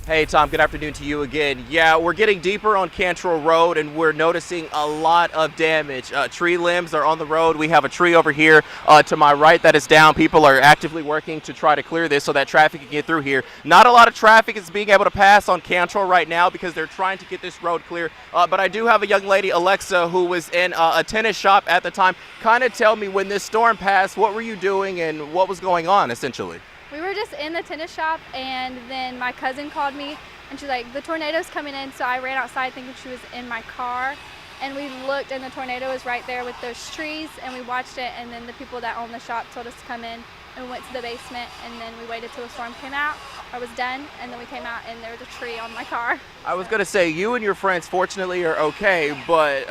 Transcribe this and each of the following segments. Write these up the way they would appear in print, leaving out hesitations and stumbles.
Hey Tom, good afternoon to you again. Yeah, we're getting deeper on Cantrell Road and we're noticing a lot of damage. Tree limbs are on the road. We have a tree over here to my right that is down. People are actively working to try to clear this so that traffic can get through here. Not a lot of traffic is being able to pass on Cantrell right now because they're trying to get this road clear. But I do have a young lady, Alexa, who was in a tennis shop at the time. Kind of tell me, when this storm passed, what were you doing and what was going on essentially? We were just in the tennis shop, and then my cousin called me and she's like, the tornado's coming in. So I ran outside thinking she was in my car, and we looked and the tornado was right there with those trees, and we watched it. And then the people that own the shop told us to come in, and we went to the basement, and then we waited till the storm came out. I was done, and then we came out and there was a tree on my car. I was going to say, you and your friends fortunately are okay, but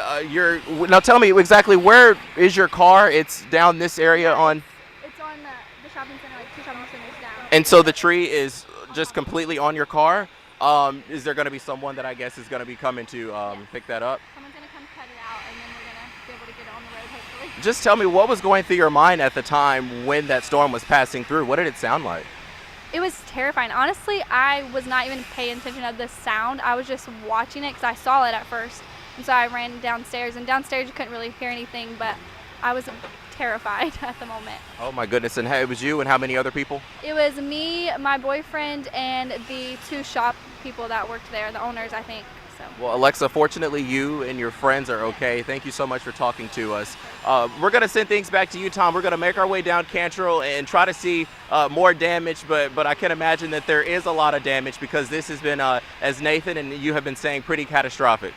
now tell me exactly, where is your car? It's down this area on. It's on the shopping center, like two shopping centers down. And so the tree is just completely on your car. Is there going to be someone that I guess is going to be coming to pick that up? Someone's going to come cut it out, and then we're going to be able to get it on the road, hopefully. Just tell me, what was going through your mind at the time when that storm was passing through? What did it sound like? It was terrifying. Honestly, I was not even paying attention to the sound. I was just watching it because I saw it at first. And so I ran downstairs, and downstairs you couldn't really hear anything, but I was terrified at the moment. Oh my goodness, and it was you and how many other people? It was me, my boyfriend, and the two shop people that worked there, the owners, I think. So. Well, Alexa, fortunately you and your friends are okay. Thank you so much for talking to us. We're going to send things back to you, Tom. We're going to make our way down Cantrell and try to see more damage, but I can imagine that there is a lot of damage because this has been, as Nathan and you have been saying, pretty catastrophic.